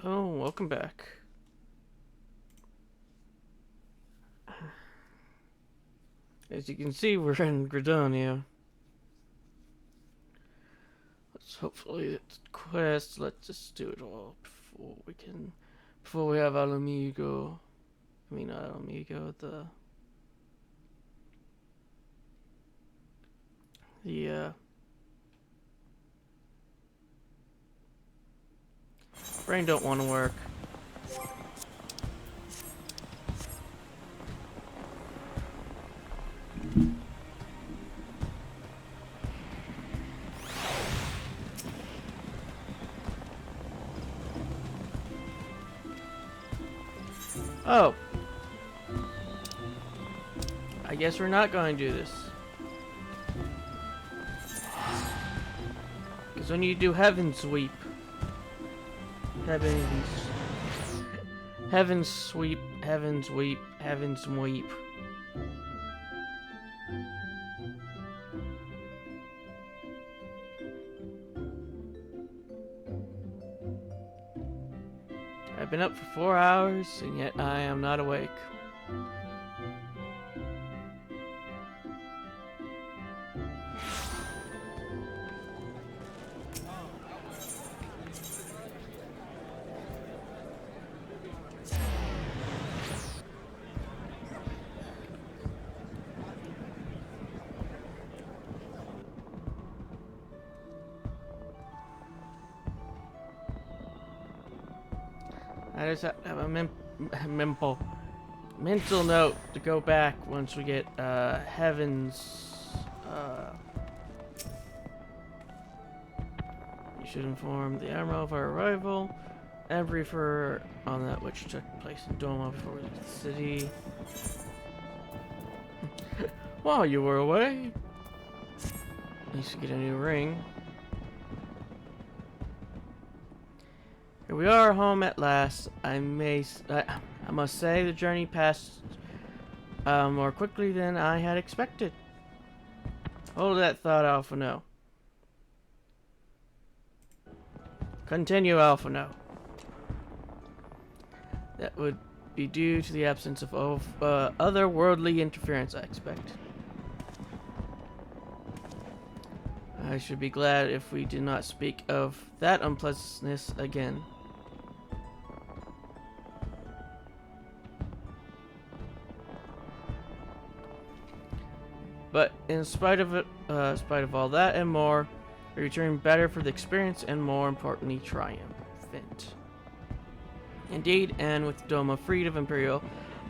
Oh, welcome back. As you can see, we're in Gradonia. Let's hopefully it's quest. Let's just do it all before we have Alamigo. I mean, not Alamigo, the brain don't want to work. Oh. I guess we're not going to do this. Because when you do Heaven's Sweep, Heaven's Sweep, Heaven's Weep, Heaven's Weep. I've been up for 4 hours, and yet I am not awake. I just have a mental note to go back once we get Heaven's. You should inform the Admiral of our arrival and brief her on that which took place in Doma before we left the city. While you were away, at least to get a new ring. Here we are, home at last. I must say the journey passed more quickly than I had expected. Hold that thought, Alpha No. Continue, Alpha No. That would be due to the absence of otherworldly interference, I expect. I should be glad if we do not speak of that unpleasantness again. But in spite of all that and more, we return better for the experience and more importantly triumphant. Indeed, and with Doma freed of Imperial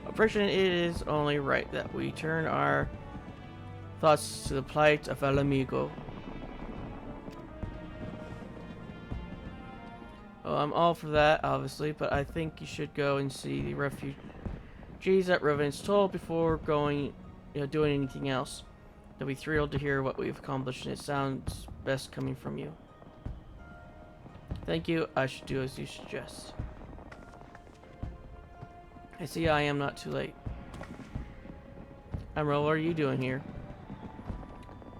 oppression, it is only right that we turn our thoughts to the plight of El Amigo. Well, I'm all for that, obviously, but I think you should go and see the refugees that Revenant's told before doing anything else. They'll be thrilled to hear what we've accomplished, and it sounds best coming from you. Thank you. I should do as you suggest. I see I am not too late. Admiral, what are you doing here?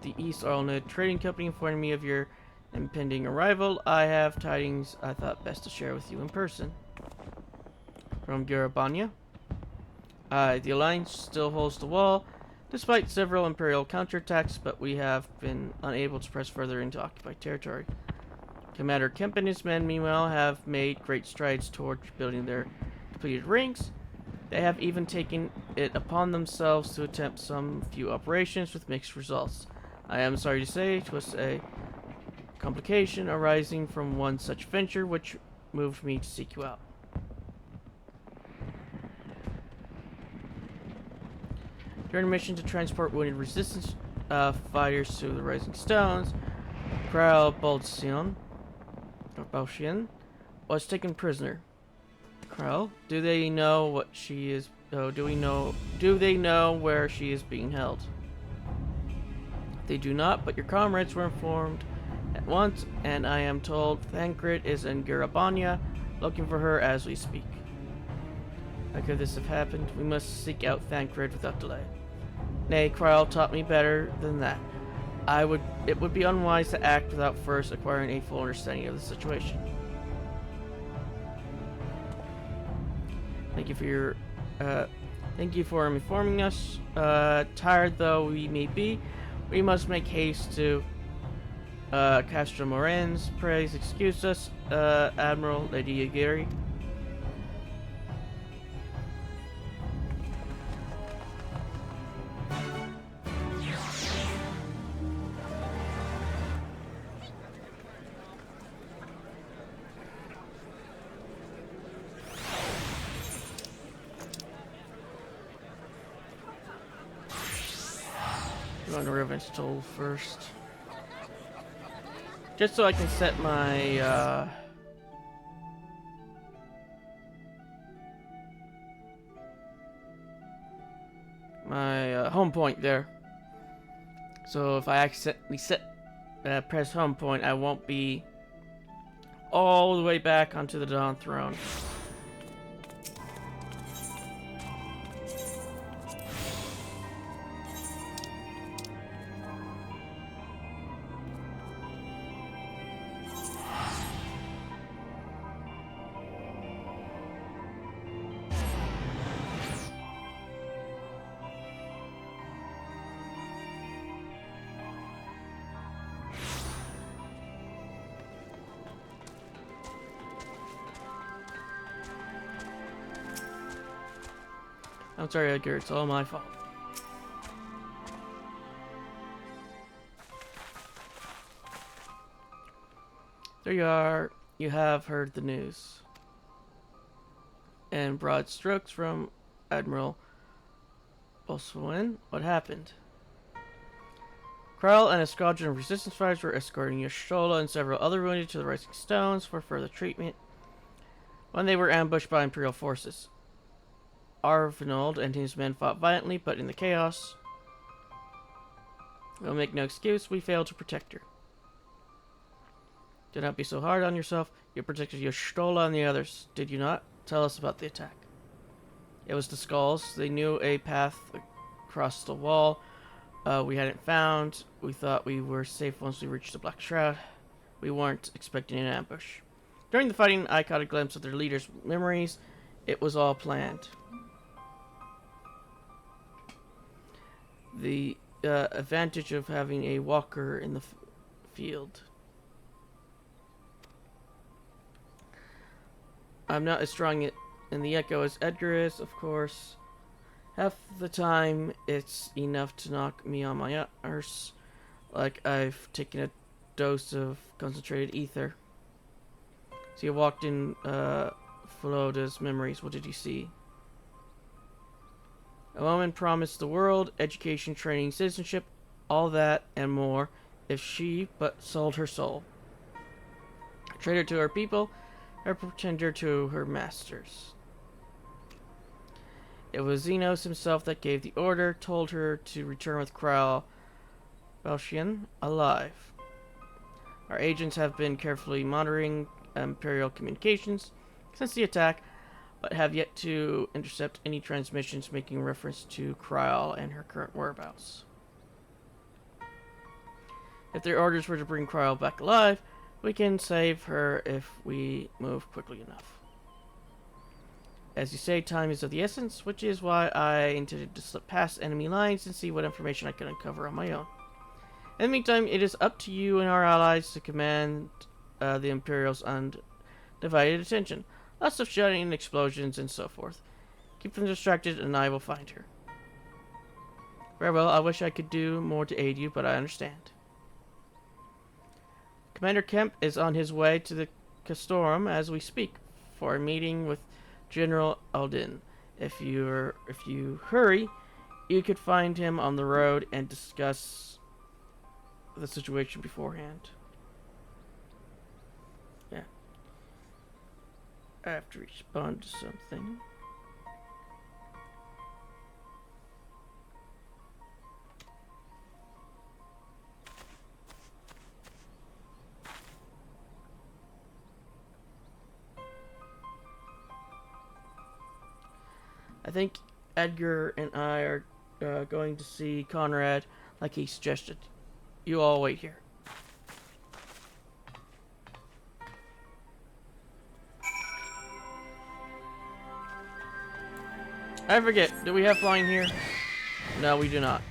The East Arlnid Trading Company informed me of your impending arrival. I have tidings I thought best to share with you in person. From Garabanya. The Alliance still holds the wall, despite several Imperial counterattacks, but we have been unable to press further into occupied territory. Commander Kemp and his men, meanwhile, have made great strides toward building their depleted rings. They have even taken it upon themselves to attempt some few operations with mixed results. I am sorry to say it was a complication arising from one such venture which moved me to seek you out. During a mission to transport wounded resistance fighters to the Rising Stones, Kral Balcian was taken prisoner. Kral, do they know what she is? Do they know where she is being held? They do not, but your comrades were informed at once, and I am told Thancred is in Garabanya, looking for her as we speak. How could this have happened? We must seek out Thancred without delay. Nay, Kral taught me better than that. It would be unwise to act without first acquiring a full understanding of the situation. Thank you for your, thank you for informing us. Tired though we may be, we must make haste to, Castro Moran's. Praise excuse us, Admiral Lady Aguirre. I'm going to Revenge Toll first. Just so I can set my, home point there. So if I accidentally press home point, I won't be all the way back onto the Dawn Throne. I'm sorry, Edgar, it's all my fault. There you are. You have heard the news. In broad strokes from Admiral Levelin, what happened? Krell and a squadron of resistance fighters were escorting Yashtola and several other wounded to the Rising Stones for further treatment when they were ambushed by Imperial forces. Arvinold and his men fought violently, but in the chaos, we'll make no excuse, we failed to protect her. Do not be so hard on yourself. You protected Yashtola and the others, did you not? Tell us about the attack. It was the Skulls. They knew a path across the wall we hadn't found. We thought we were safe once we reached the Black Shroud. We weren't expecting an ambush. During the fighting, I caught a glimpse of their leader's memories. It was all planned. The advantage of having a walker in the field. I'm not as strong in the Echo as Edgar is, of course. Half the time, it's enough to knock me on my arse, like I've taken a dose of concentrated ether. So you walked in Floda's memories. What did you see? A woman promised the world, education, training, citizenship, all that and more, if she but sold her soul. A traitor to her people, a pretender to her masters. It was Xenos himself that gave the order, told her to return with Krell Belchian alive. Our agents have been carefully monitoring Imperial communications since the attack, but have yet to intercept any transmissions making reference to Krell and her current whereabouts. If their orders were to bring Krell back alive, we can save her if we move quickly enough. As you say, time is of the essence, which is why I intended to slip past enemy lines and see what information I can uncover on my own. In the meantime, it is up to you and our allies to command the Imperial's undivided attention. Lots of shouting and explosions and so forth. Keep them distracted and I will find her. Very well, I wish I could do more to aid you, but I understand. Commander Kemp is on his way to the Castorum as we speak for a meeting with General Aldin. If you hurry, you could find him on the road and discuss the situation beforehand. Yeah. I have to respond to something. I think Edgar and I are going to see Conrad like he suggested. You all wait here. I forget. Do we have flying here? No, we do not.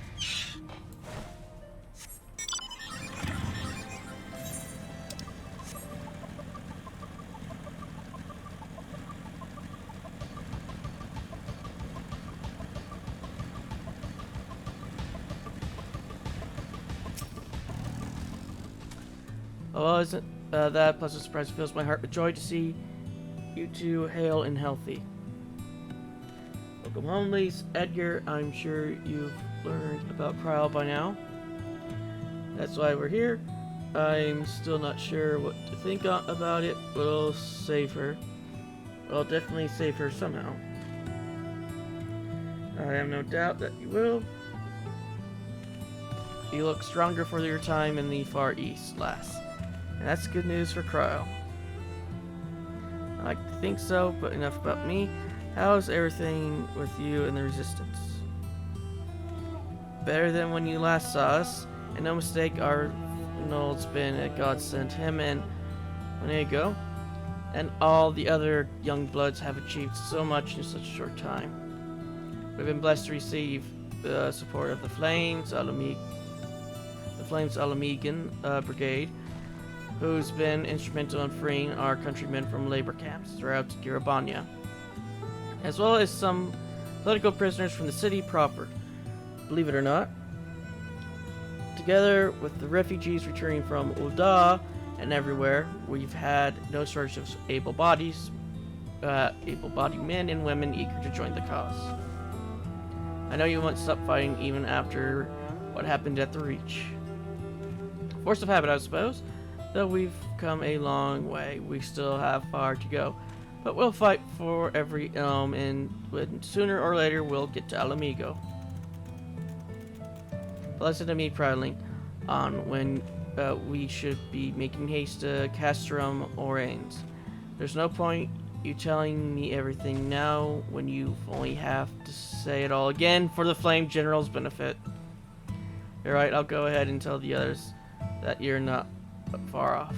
Oh, isn't that pleasant surprise fills my heart with joy to see you two hale and healthy. Welcome home, ladies. Edgar, I'm sure you've learned about Cryle by now. That's why we're here. I'm still not sure what to think about it, but I'll save her. I'll definitely save her somehow. I have no doubt that you will. You look stronger for your time in the Far East, lass. And that's good news for Cryle. I like to think so, but enough about me. How's everything with you and the Resistance? Better than when you last saw us. And no mistake, Arnold's been a godsend. Him and Onego and all the other young bloods have achieved so much in such a short time. We've been blessed to receive the support of the Flames Alamegan Brigade, who's been instrumental in freeing our countrymen from labor camps throughout Girabania, as well as some political prisoners from the city proper. Believe it or not, together with the refugees returning from Ul'dah and everywhere, we've had no shortage of able-bodied men and women eager to join the cause. I know you won't stop fighting even after what happened at the Reach. Force of habit, I suppose. Though we've come a long way, we still have far to go. But we'll fight for every elm, and sooner or later we'll get to Alamigo. Listen to me prattling on when we should be making haste to Castrum or Ains. There's no point you telling me everything now when you only have to say it all again for the Flame General's benefit. Alright, I'll go ahead and tell the others that you're not far off.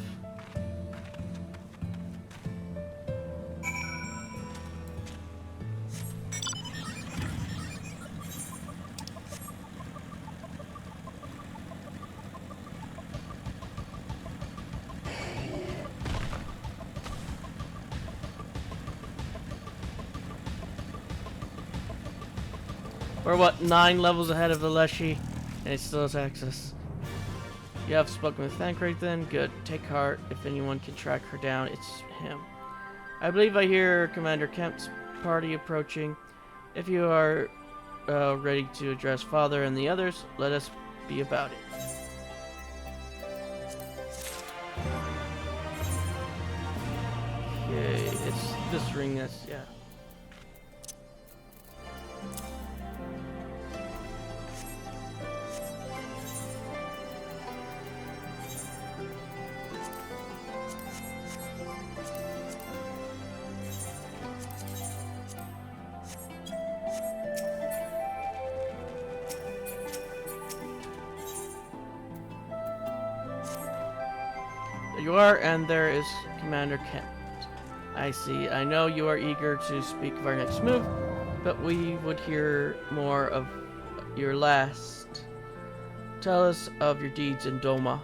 We're what, 9 levels ahead of the Leshy, and it still attacks us. You have spoken with Thancred then? Good. Take heart. If anyone can track her down, it's him. I believe I hear Commander Kemp's party approaching. If you are ready to address Father and the others, let us be about it. Okay, it's this ring that's, yeah. You are, and there is Commander Kent. I see. I know you are eager to speak of our next move, but we would hear more of your last. Tell us of your deeds in Doma.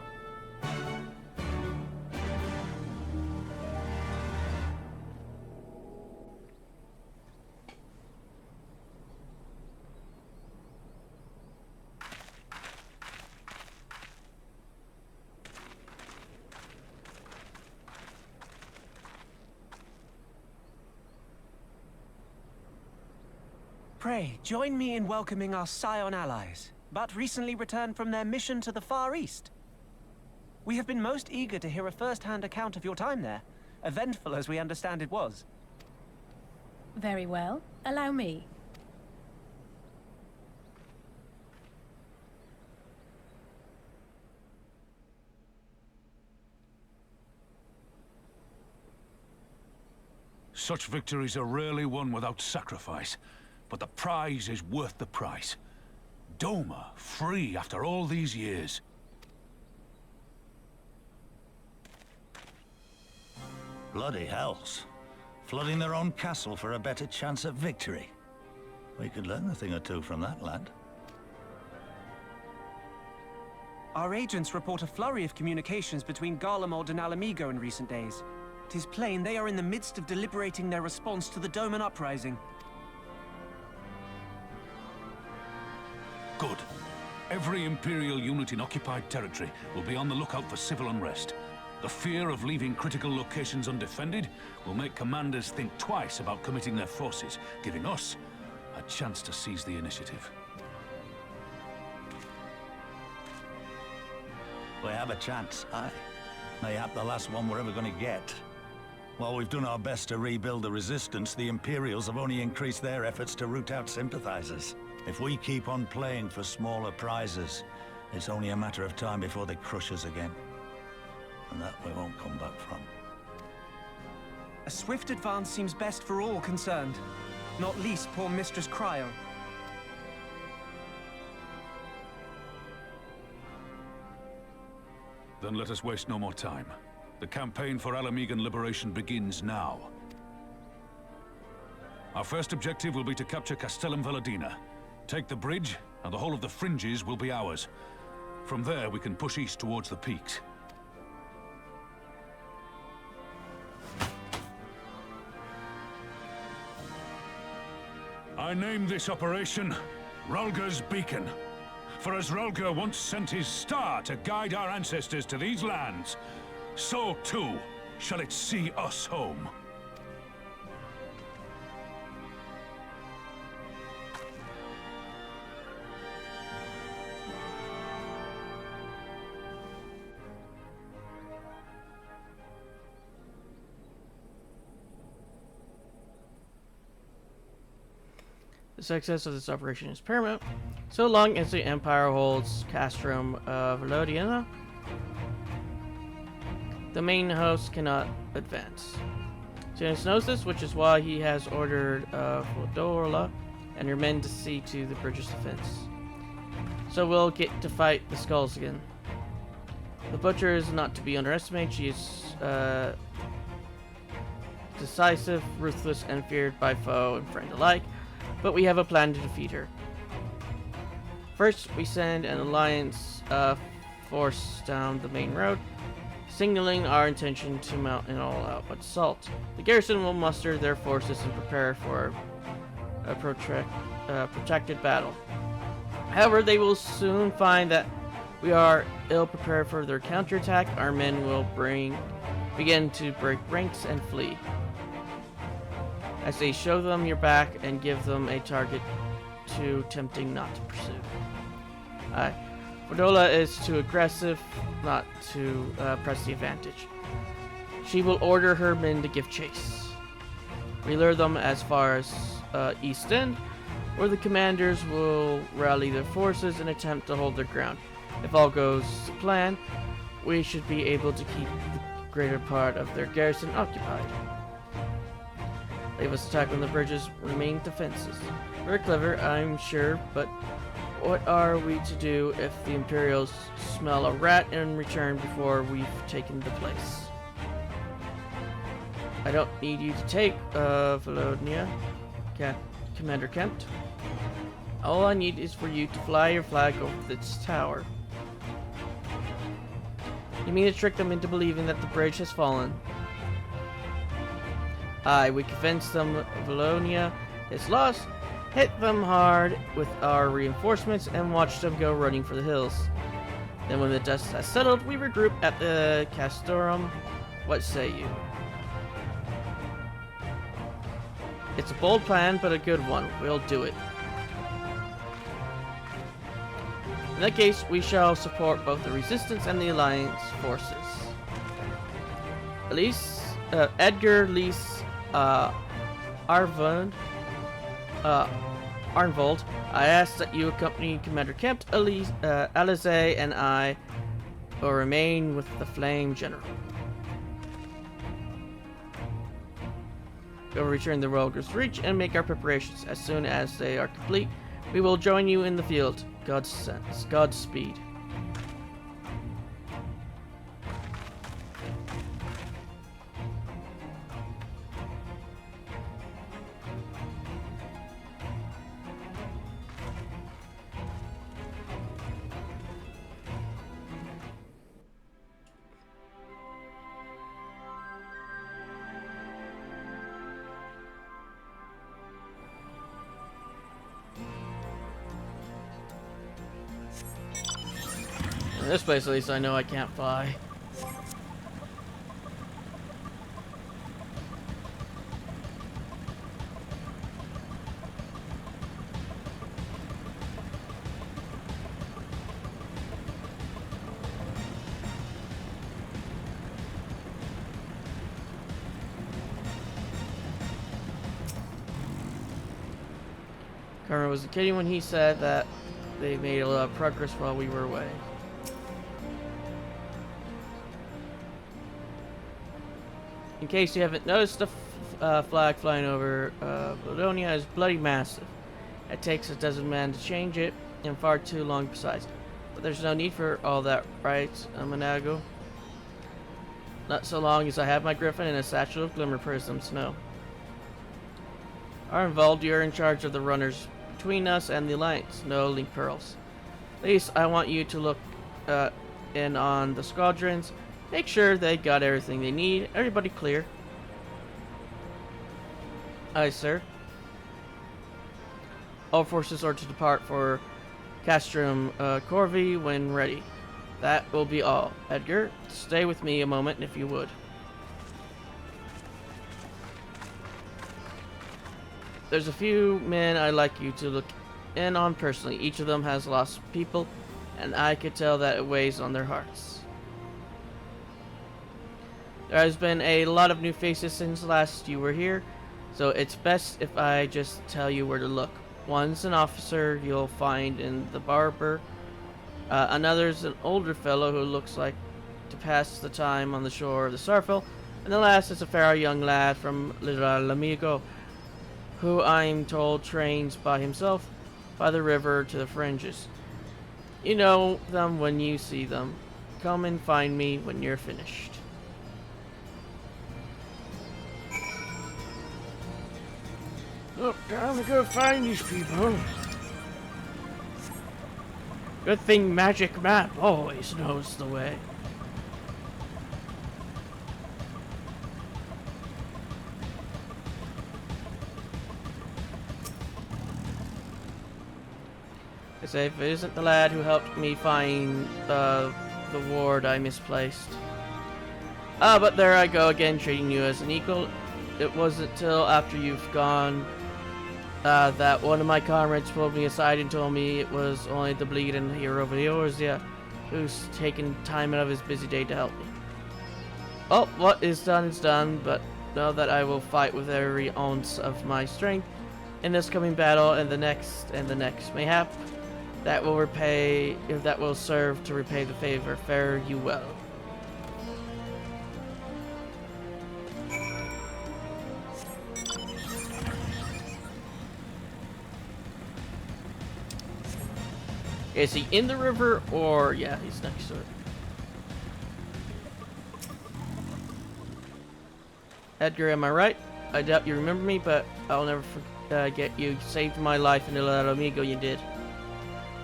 Pray, join me in welcoming our Scion allies, but recently returned from their mission to the Far East. We have been most eager to hear a first-hand account of your time there, eventful as we understand it was. Very well. Allow me. Such victories are rarely won without sacrifice. But the prize is worth the price. Doma, free after all these years. Bloody hells. Flooding their own castle for a better chance at victory. We could learn a thing or two from that lad. Our agents report a flurry of communications between Garlemald and Alamigo in recent days. 'Tis plain they are in the midst of deliberating their response to the Doman uprising. Good. Every Imperial unit in occupied territory will be on the lookout for civil unrest. The fear of leaving critical locations undefended will make commanders think twice about committing their forces, giving us a chance to seize the initiative. We have a chance, aye. Mayhap the last one we're ever going to get. While we've done our best to rebuild the resistance, the Imperials have only increased their efforts to root out sympathizers. If we keep on playing for smaller prizes, it's only a matter of time before they crush us again. And that we won't come back from. A swift advance seems best for all concerned, not least poor Mistress Cryo. Then let us waste no more time. The campaign for Alamigan liberation begins now. Our first objective will be to capture Castellum Valladina. Take the bridge, and the whole of the fringes will be ours. From there, we can push east towards the peaks. I name this operation Rulga's Beacon. For as Rulga once sent his star to guide our ancestors to these lands, so too shall it see us home. The success of this operation is paramount. So long as the Empire holds Castrum of Valladina, the main host cannot advance. Janus knows this, which is why he has ordered Fodorla and her men to see to the bridge's defense. So we'll get to fight the skulls again. The Butcher is not to be underestimated. She is decisive, ruthless, and feared by foe and friend alike. But we have a plan to defeat her. First, we send an alliance force down the main road, signaling our intention to mount an all-out assault. The garrison will muster their forces and prepare for a protracted battle. However, they will soon find that we are ill-prepared for their counterattack. Our men will begin to break ranks and flee. I say show them your back and give them a target too tempting not to pursue. Fordola is too aggressive not to press the advantage. She will order her men to give chase. We lure them as far as East End, where the commanders will rally their forces and attempt to hold their ground. If all goes to plan, we should be able to keep the greater part of their garrison occupied. Leave us attack when the bridges remain defenses. Very clever, I'm sure, but what are we to do if the Imperials smell a rat in return before we've taken the place? I don't need you to take Valodnia, Commander Kent. All I need is for you to fly your flag over this tower. You mean to trick them into believing that the bridge has fallen? Aye, we convince them Valonia is lost, hit them hard with our reinforcements, and watch them go running for the hills. Then when the dust has settled, we regroup at the Castorum. What say you? It's a bold plan, but a good one. We'll do it. In that case, we shall support both the Resistance and the Alliance forces. Edgar Lees Arnvold, I ask that you accompany Commander Kempt, Alize, and I will remain with the Flame General. We'll return the Rogue's Reach and make our preparations. As soon as they are complete, we will join you in the field. Godspeed. In this place, at least, I know I can't fly. Carmen wasn't kidding when he said that they made a lot of progress while we were away. In case you haven't noticed, the flag flying over Babylonia is bloody massive. It takes a dozen men to change it, and far too long besides. But there's no need for all that, right, Manago? Not so long as I have my griffin and a satchel of glimmer prisms, no. Arnvald, you're in charge of the runners between us and the Alliance. No link pearls. At least I want you to look in on the squadrons. Make sure they got everything they need. Everybody clear? Aye, sir. All forces are to depart for Castrum Corvi when ready. That will be all. Edgar, stay with me a moment if you would. There's a few men I'd like you to look in on personally. Each of them has lost people, and I could tell that it weighs on their hearts. There has been a lot of new faces since last you were here, so it's best if I just tell you where to look. One's an officer you'll find in the barber. Another's an older fellow who looks like to pass the time on the shore of the Sarfel. And the last is a fair young lad from Little Amigo, who I'm told trains by himself by the river to the fringes. You know them when you see them. Come and find me when you're finished. Look, time to go find these people. Good thing Magic Map always knows the way. I say, if it isn't the lad who helped me find the ward I misplaced. But there I go again, treating you as an equal. It wasn't till after you've gone that one of my comrades pulled me aside and told me it was only the bleeding hero of Eorzea who's taken time out of his busy day to help me. Oh, what is done is done, but know that I will fight with every ounce of my strength in this coming battle and the next mayhap. That will repay, if that will serve to repay the favor. Fare you well. Is he in the river or yeah, he's next to it. Edgar, am I right? I doubt you remember me, but I'll never forget you saved my life in El Amigo. You did.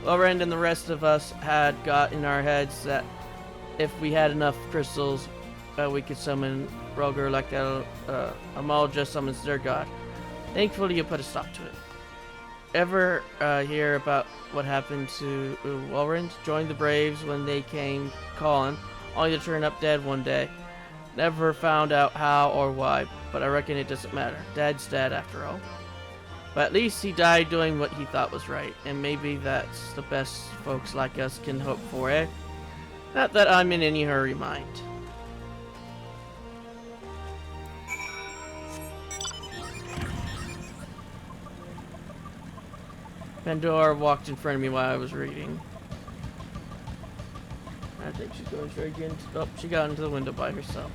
Loren and the rest of us had got in our heads that if we had enough crystals, we could summon Roger like that. Amal just summons their god. Thankfully, you put a stop to it. Ever hear about what happened to Walrand? Joined the Braves when they came calling, only to turn up dead one day. Never found out how or why, but I reckon it doesn't matter. Dad's dead after all. But at least he died doing what he thought was right, and maybe that's the best folks like us can hope for, eh? Not that I'm in any hurry, mind. Pandora walked in front of me while I was reading. I think she's going straight into... Oh, she got into the window by herself.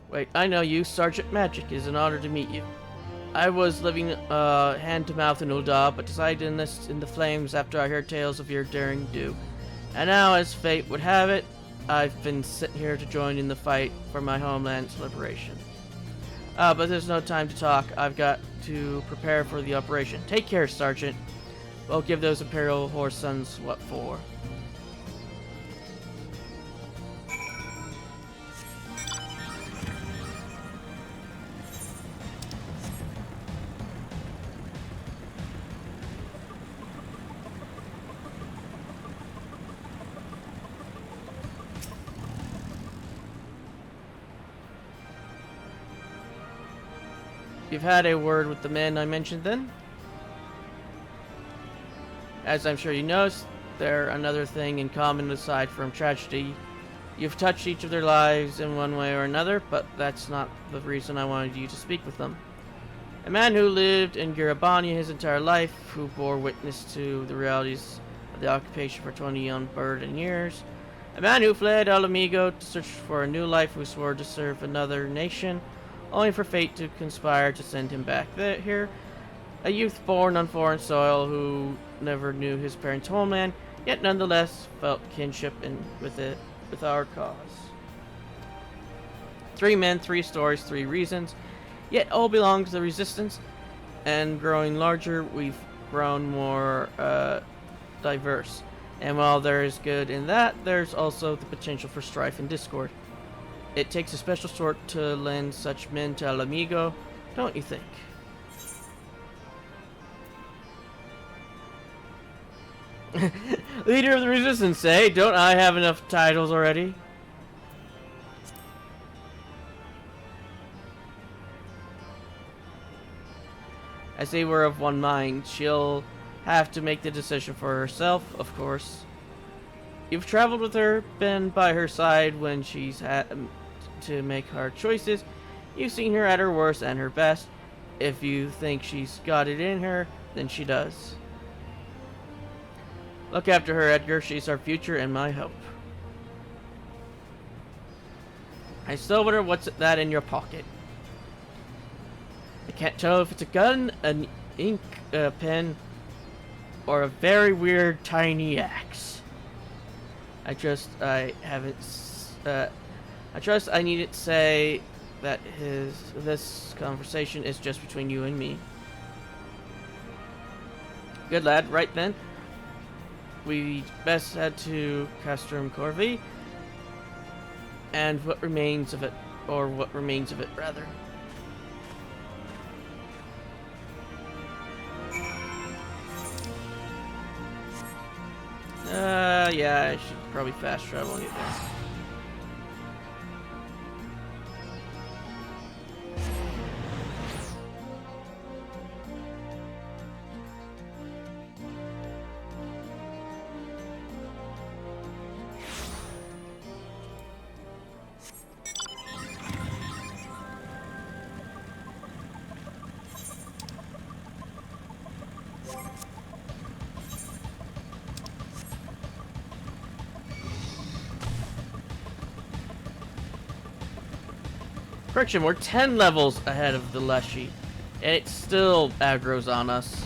Wait, I know you. Sergeant Magic. It is an honor to meet you. I was living hand to mouth in Ul'dah, but decided to enlist in the flames after I heard tales of your daring do. And now, as fate would have it, I've been sent here to join in the fight for my homeland's liberation. But there's no time to talk. I've got to prepare for the operation. Take care, Sergeant. We'll give those Imperial horse sons what for. You've had a word with the men I mentioned then? As I'm sure you noticed, they're another thing in common aside from tragedy. You've touched each of their lives in one way or another, but that's not the reason I wanted you to speak with them. A man who lived in Garabania his entire life, who bore witness to the realities of the occupation for 20 unburdened years. A man who fled El Amigo to search for a new life, who swore to serve another nation, only for fate to conspire to send him back here. A youth born on foreign soil who never knew his parents' homeland, yet nonetheless felt kinship with our cause. 3 men, 3 stories, 3 reasons, yet all belong to the resistance, and growing larger, we've grown more diverse. And while there is good in that, there's also the potential for strife and discord. It takes a special sort to lend such men to El Amigo, don't you think? Leader of the Resistance, eh? Don't I have enough titles already? As they were of one mind, she'll have to make the decision for herself, of course. You've traveled with her, been by her side when she's had to make hard choices. You've seen her at her worst and her best. If you think she's got it in her, then she does. Look after her, Edgar. She's our future and my hope. I still wonder what's that in your pocket. I can't tell if it's a gun, an ink pen, or a very weird tiny axe. I trust I needn't say that this conversation is just between you and me. Good lad, right then. We best head to Castrum Corvi, and what remains of it, rather. Yeah, I should probably fast travel and get there. Correction, we're 10 levels ahead of the Leshy, and it still aggroes on us.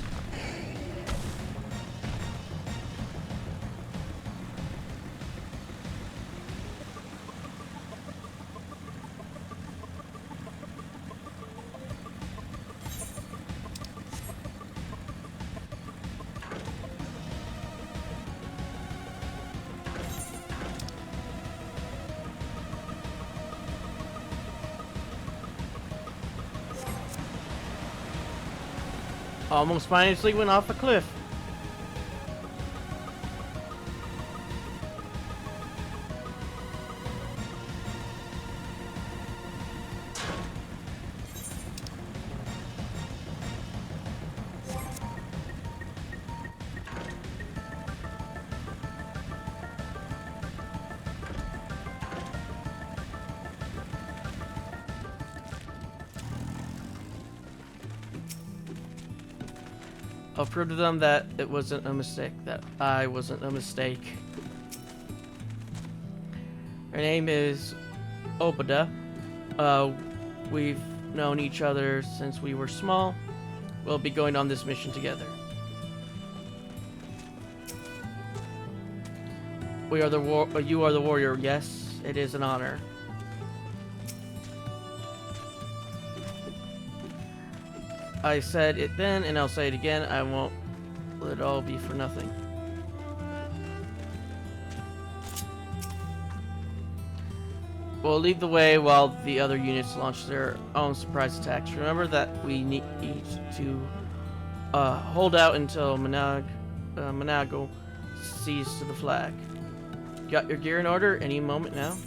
Almost mindlessly went off a cliff. I'll prove to them that it wasn't a mistake, that I wasn't a mistake. Her name is Obada. We've known each other since we were small. We'll be going on this mission together. You are the warrior, yes, it is an honor. I said it then, and I'll say it again. I won't let it all be for nothing. We'll lead the way while the other units launch their own surprise attacks. Remember that we need to hold out until Manago sees to the flag. Got your gear in order? Any moment now?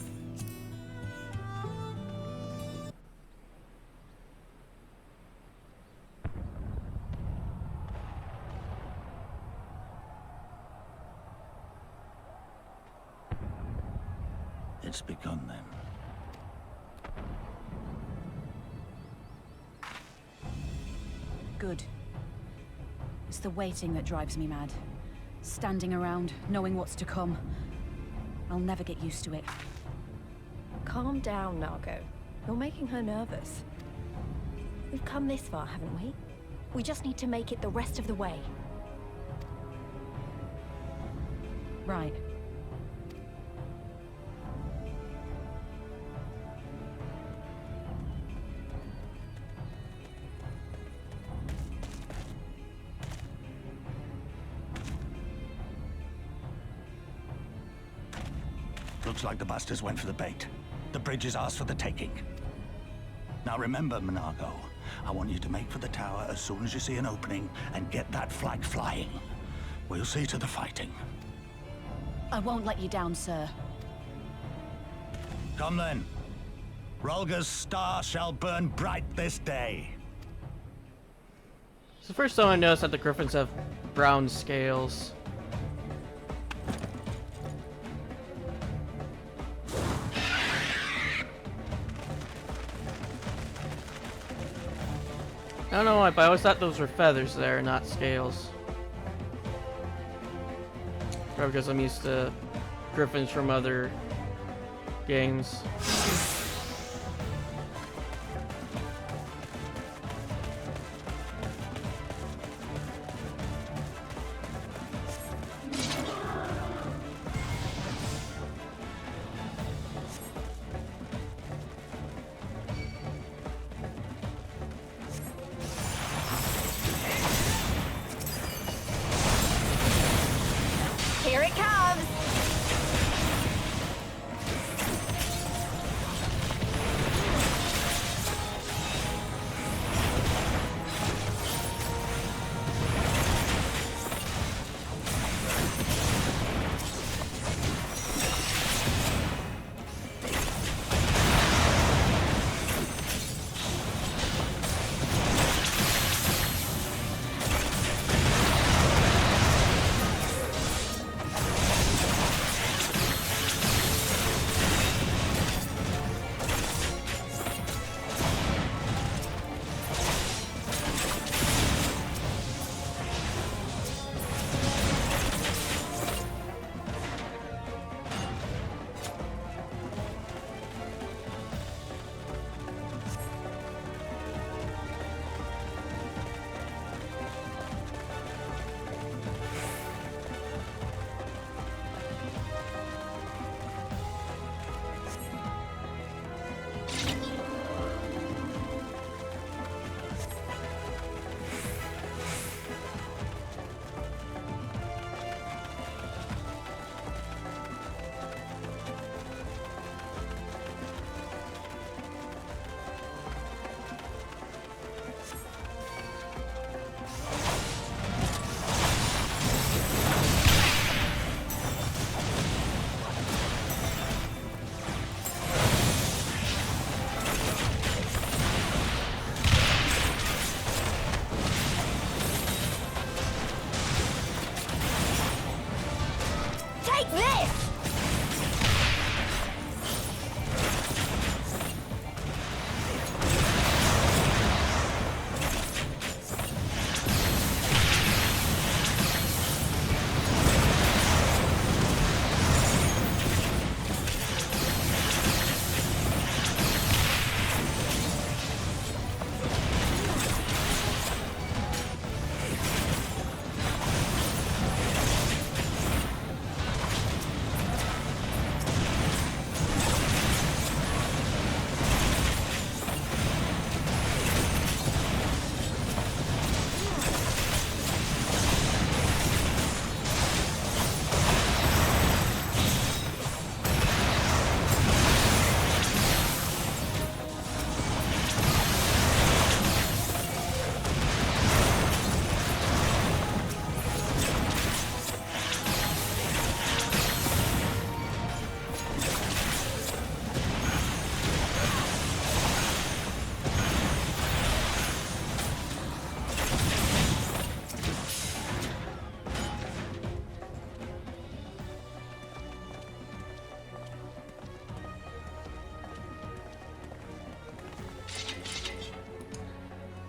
It's begun then. Good. It's the waiting that drives me mad. Standing around, knowing what's to come. I'll never get used to it. Calm down, Nargo. You're making her nervous. We've come this far, haven't we? We just need to make it the rest of the way. Right. Looks like the bastards went for the bait. The bridge is ours for the taking. Now remember, Monago, I want you to make for the tower as soon as you see an opening and get that flag flying. We'll see to the fighting. I won't let you down, sir. Come then. Rolga's star shall burn bright this day. It's the first time I noticed that the griffins have brown scales. I don't know why, but I always thought those were feathers there, not scales. Probably because I'm used to griffins from other games. Here it comes! Take this!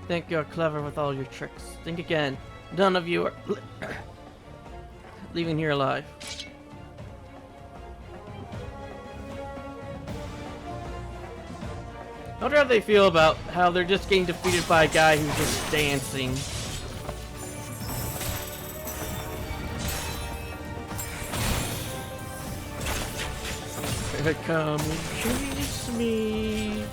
think you're clever with all your tricks. Think again. None of you are leaving here alive. I wonder how they feel about how they're just getting defeated by a guy who's just dancing. Come and chase me.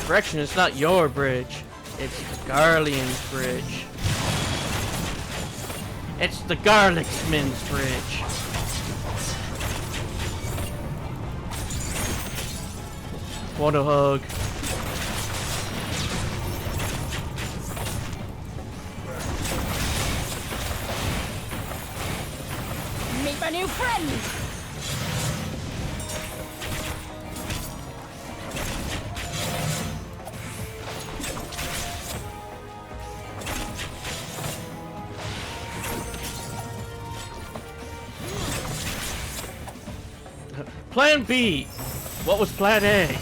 Correction, it's not your bridge. It's the Garlean's bridge. It's the Garlicsman's bridge. Want a hug? Meet my new friend! Plan B. What was Plan A?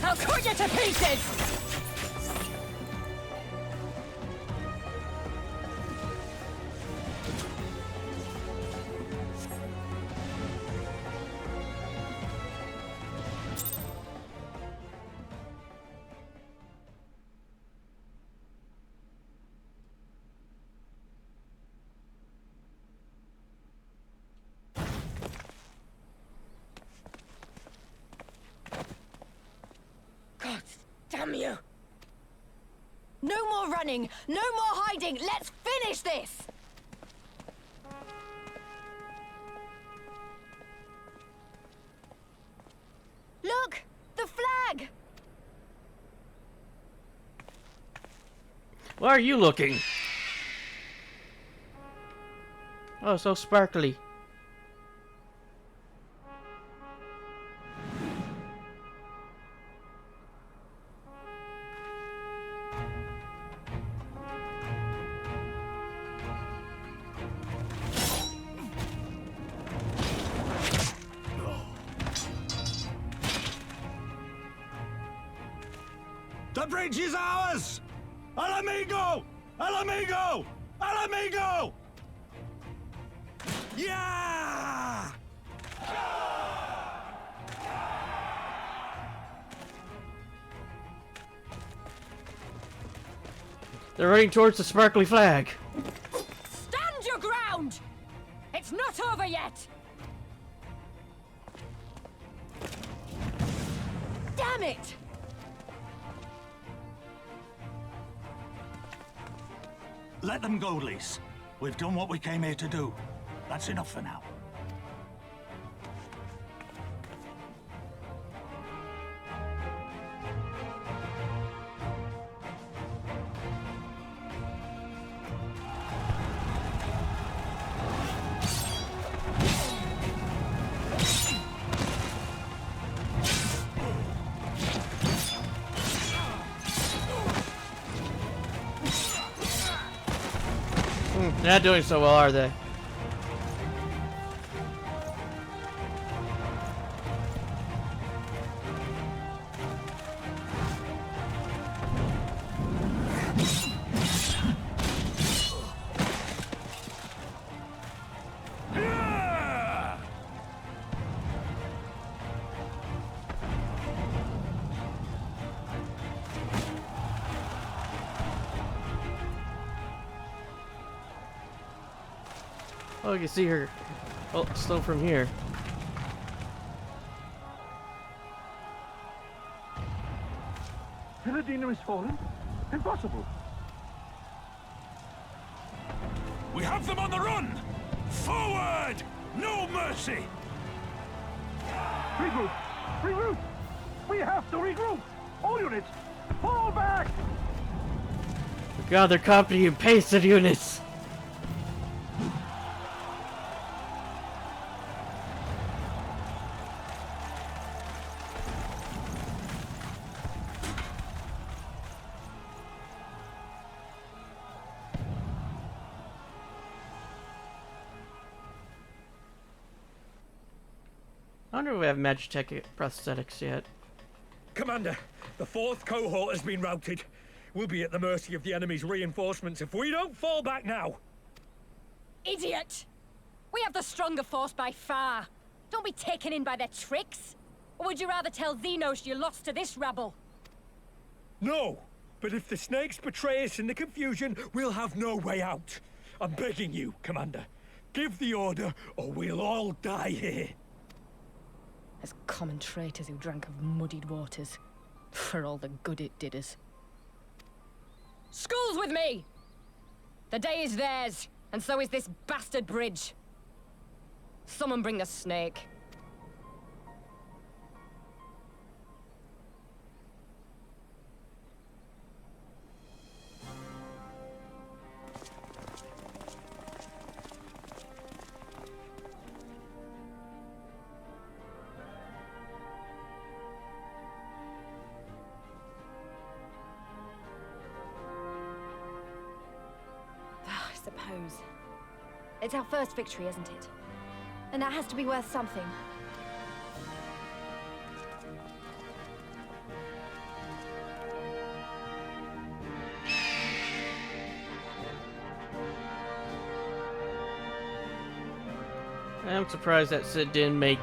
I'll cut you to pieces! God damn you! No more running! No more hiding! Let's finish this! Look! The flag! Why are you looking? Oh, so sparkly. The bridge is ours! Al amigo! Al amigo! Al amigo! Yeah! They're running towards the sparkly flag. Stand your ground! It's not over yet! Damn it! Let them go, Lise. We've done what we came here to do. That's enough for now. They're not doing so well, are they? Oh, you can see her. Oh, still from here. Piladina is fallen? Impossible. We have them on the run! Forward! No mercy! Regroup! Regroup! We have to regroup! All units, fall back! God, they're copying and pasted units. I wonder if we have Magitech prosthetics yet. Commander, the 4th cohort has been routed. We'll be at the mercy of the enemy's reinforcements if we don't fall back now. Idiot! We have the stronger force by far. Don't be taken in by their tricks. Or would you rather tell Xenos you lost to this rabble? No, but if the snakes betray us in the confusion, we'll have no way out. I'm begging you, Commander. Give the order, or we'll all die here. As common traitors who drank of muddied waters. For all the good it did us. School's with me! The day is theirs, and so is this bastard bridge. Someone bring the snake. I suppose. It's our first victory, isn't it? And that has to be worth something. I'm surprised that Sid didn't make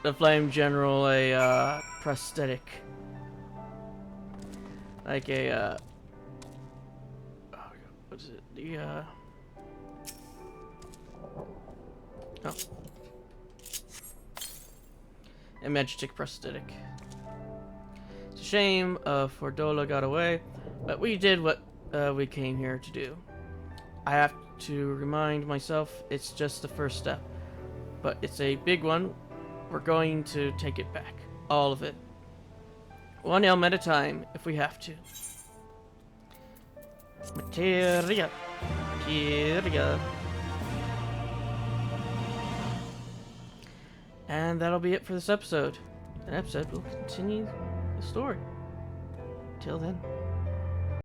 the Flame General a prosthetic. Like a what is it? The oh, a Magitech prosthetic. It's a shame Fordola got away, but we did what we came here to do. I have to remind myself it's just the first step, but it's a big one. We're going to take it back, all of it, one elm at a time if we have to. Materia. Materia. And that'll be it for this episode. The next episode will continue the story. Till then.